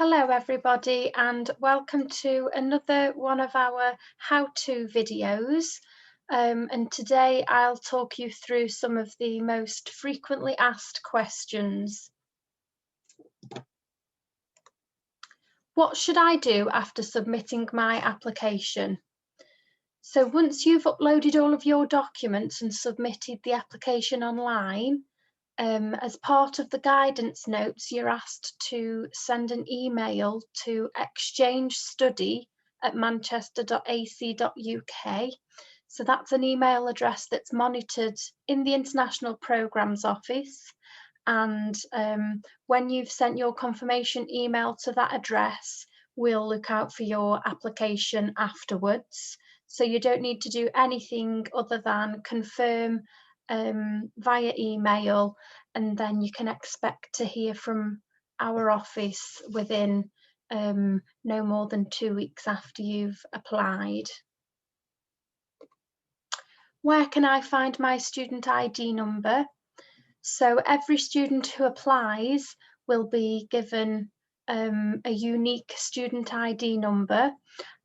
Hello everybody and welcome to another one of our how-to videos. And today I'll talk you through some of the most frequently asked questions. What should I do after submitting my application? So once you've uploaded all of your documents and submitted the application online, as part of the guidance notes, you're asked to send an email to exchangestudy@manchester.ac.uk. So that's an email address that's monitored in the International Programmes Office. And when you've sent your confirmation email to that address, we'll look out for your application afterwards. So you don't need to do anything other than confirm via email, and then you can expect to hear from our office within no more than 2 weeks after you've applied. Where can I find my student ID number? So every student who applies will be given a unique student ID number,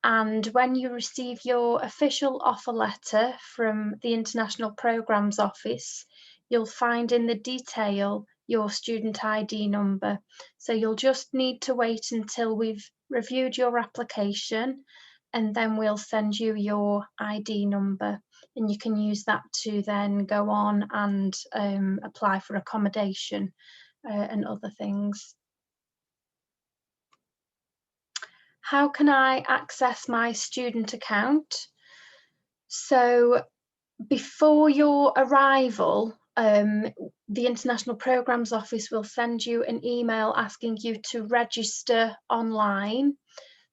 and when you receive your official offer letter from the International Programmes Office, you'll find in the detail your student ID number. So you'll just need to wait until we've reviewed your application, and then we'll send you your ID number, and you can use that to then go on and apply for accommodation and other things. How can I access my student account? So before your arrival, the International Programmes Office will send you an email asking you to register online.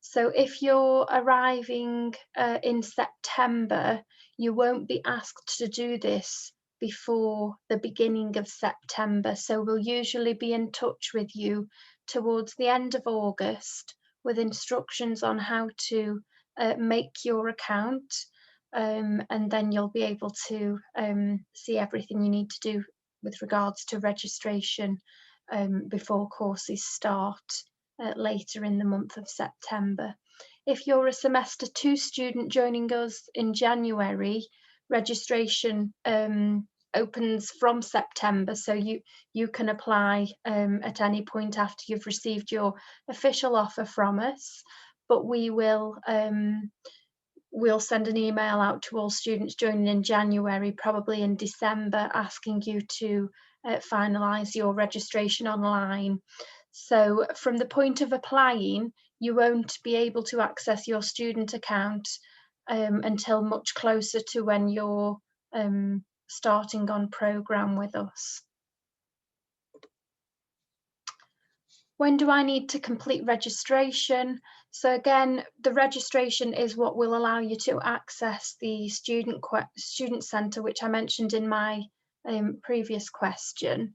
So if you're arriving in September, you won't be asked to do this before the beginning of September. So we'll usually be in touch with you towards the end of August with instructions on how to make your account. And then you'll be able to see everything you need to do with regards to registration before courses start later in the month of September. If you're a semester 2 student joining us in January, registration opens from September, so you can apply at any point after you've received your official offer from us, but we'll send an email out to all students joining in January, probably in December, asking you to finalise your registration online. So from the point of applying, you won't be able to access your student account until much closer to when you're starting on programme with us. When do I need to complete registration? So again, the registration is what will allow you to access the student centre, which I mentioned in my previous question.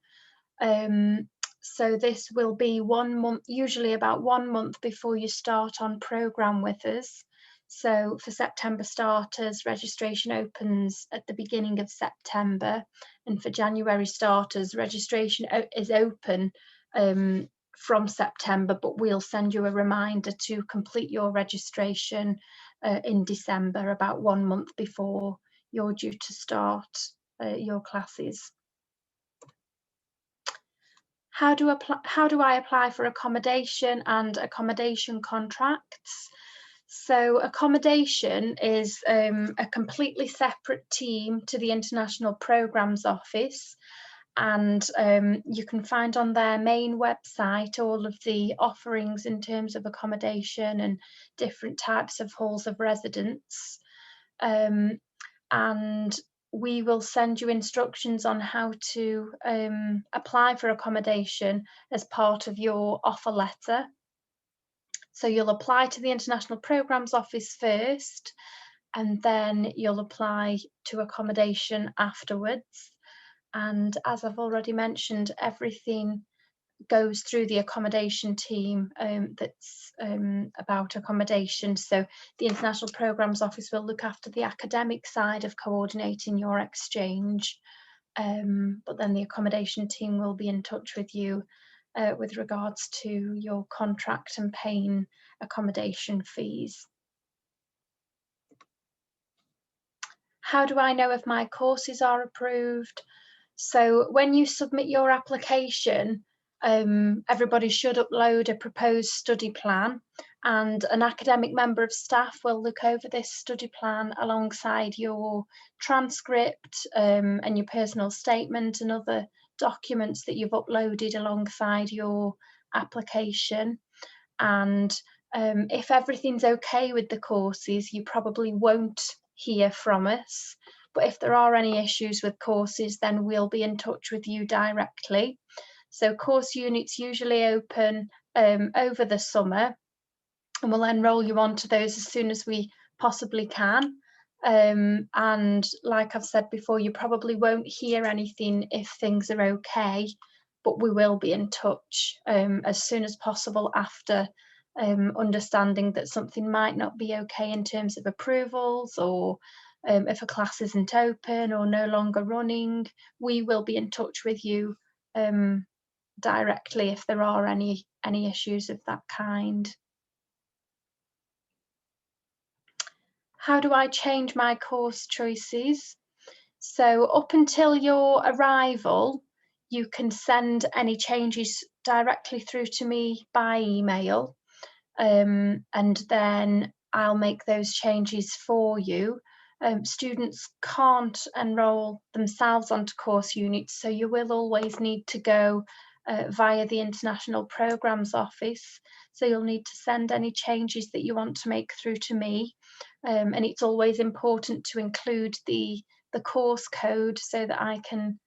So this will be 1 month, usually about 1 month before you start on programme with us. So for September starters, registration opens at the beginning of September, and for January starters, registration is open from September, but we'll send you a reminder to complete your registration in December, about 1 month before you're due to start your classes. How do I apply for accommodation and accommodation contracts? So accommodation is a completely separate team to the International Programmes Office, and you can find on their main website all of the offerings in terms of accommodation and different types of halls of residence. And we will send you instructions on how to apply for accommodation as part of your offer letter. So you'll apply to the International Programmes Office first, and then you'll apply to accommodation afterwards. And as I've already mentioned, everything goes through the accommodation team that's about accommodation. So the International Programmes Office will look after the academic side of coordinating your exchange, but then the accommodation team will be in touch with you with regards to your contract and paying accommodation fees. How do I know if my courses are approved? So when you submit your application, everybody should upload a proposed study plan, and an academic member of staff will look over this study plan alongside your transcript and your personal statement and other documents that you've uploaded alongside your application. And if everything's okay with the courses, you probably won't hear from us. But if there are any issues with courses, then we'll be in touch with you directly. So course units usually open over the summer, and we'll enrol you onto those as soon as we possibly can. And like I've said before, you probably won't hear anything if things are okay, but we will be in touch as soon as possible after understanding that something might not be okay in terms of approvals, or if a class isn't open or no longer running. We will be in touch with you directly if there are any issues of that kind. How do I change my course choices? So up until your arrival, you can send any changes directly through to me by email, and then I'll make those changes for you. Students can't enrol themselves onto course units, so you will always need to go via the International Programmes Office. So you'll need to send any changes that you want to make through to me. And it's always important to include the course code so that I can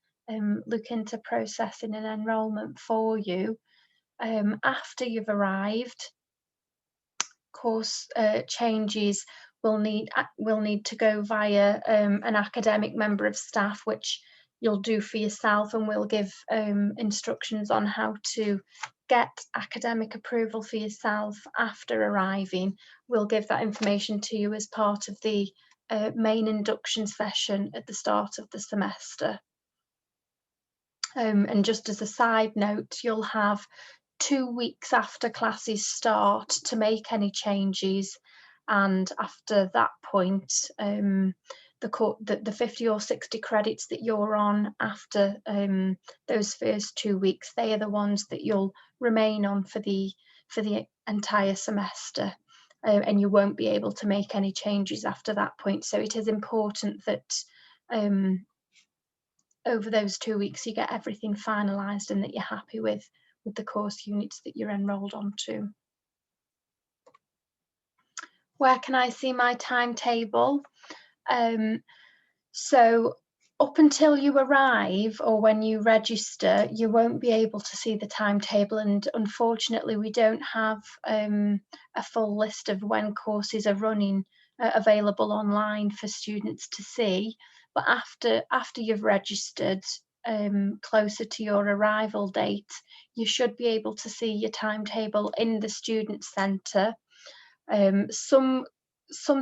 look into processing an enrolment for you. After you've arrived, course changes will need to go via an academic member of staff, which you'll do for yourself, and we'll give instructions on how to get academic approval for yourself after arriving. We'll give that information to you as part of the main induction session at the start of the semester. And just as a side note, you'll have 2 weeks after classes start to make any changes, and after that point, the 50 or 60 credits that you're on after those first 2 weeks, they are the ones that you'll remain on for the entire semester, and you won't be able to make any changes after that point. So it is important that over those 2 weeks you get everything finalised and that you're happy with the course units that you're enrolled onto. Where can I see my timetable? So up until you arrive or when you register, you won't be able to see the timetable, and unfortunately we don't have a full list of when courses are running available online for students to see. But after you've registered, closer to your arrival date, you should be able to see your timetable in the student centre. Some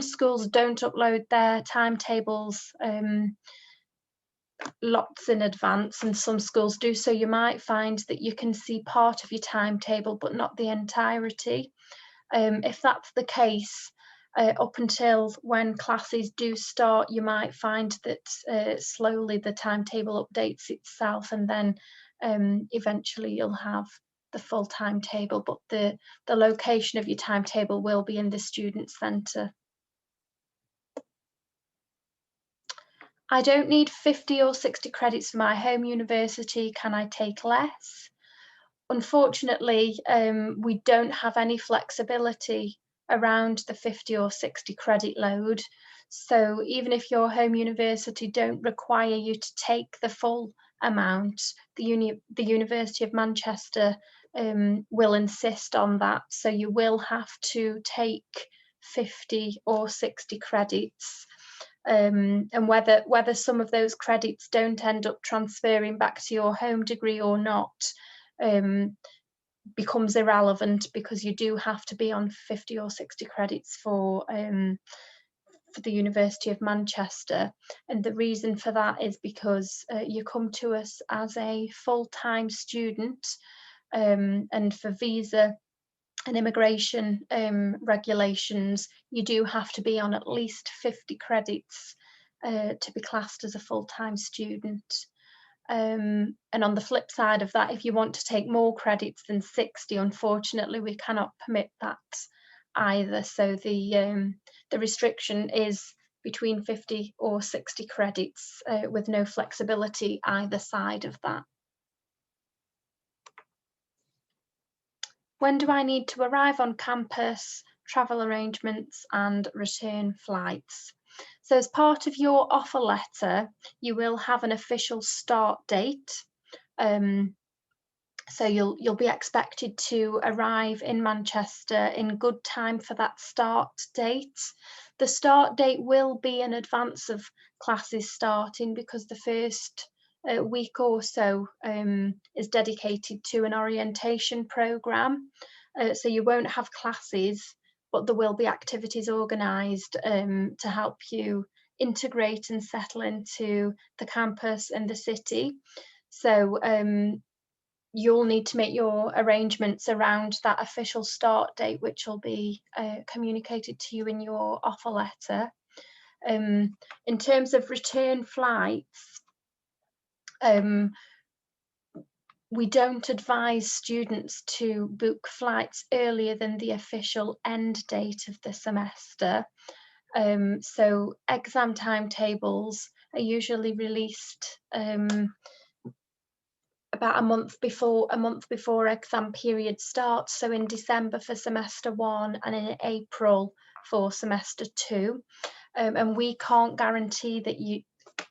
schools don't upload their timetables lots in advance, and some schools do, so you might find that you can see part of your timetable but not the entirety. If that's the case, up until when classes do start, you might find that slowly the timetable updates itself, and then eventually you'll have the full timetable, but the location of your timetable will be in the student centre. I don't need 50 or 60 credits for my home university. Can I take less? Unfortunately, we don't have any flexibility around the 50 or 60 credit load. So even if your home university don't require you to take the full amount, the University of Manchester will insist on that. So you will have to take 50 or 60 credits. And whether some of those credits don't end up transferring back to your home degree or not becomes irrelevant, because you do have to be on 50 or 60 credits for the University of Manchester. And the reason for that is because you come to us as a full-time student, and for visa and immigration regulations, you do have to be on at least 50 credits to be classed as a full-time student. And on the flip side of that, if you want to take more credits than 60, unfortunately, we cannot permit that either. So the restriction is between 50 or 60 credits with no flexibility either side of that. When do I need to arrive on campus, travel arrangements and return flights? So as part of your offer letter, you will have an official start date. So you'll be expected to arrive in Manchester in good time for that start date. The start date will be in advance of classes starting because the first week or so is dedicated to an orientation programme. So you won't have classes, but there will be activities organised to help you integrate and settle into the campus and the city. So you'll need to make your arrangements around that official start date, which will be communicated to you in your offer letter. In terms of return flights, we don't advise students to book flights earlier than the official end date of the semester. So exam timetables are usually released about a month before exam period starts, so in December for semester 1 and in April for semester 2, and we can't guarantee that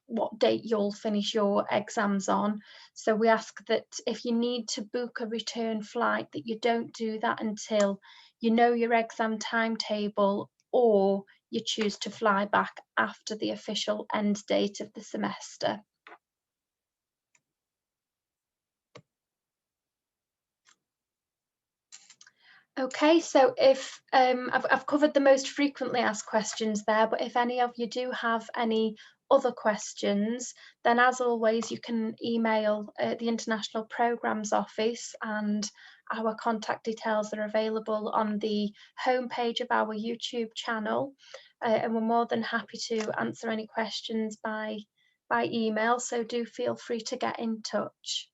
what date you'll finish your exams on, so we ask that if you need to book a return flight that you don't do that until you know your exam timetable or you choose to fly back after the official end date of the semester. Okay, so if I've covered the most frequently asked questions there, but if any of you do have any other questions, then as always, you can email the International Programmes Office, and our contact details are available on the homepage of our YouTube channel, and we're more than happy to answer any questions by email, so do feel free to get in touch.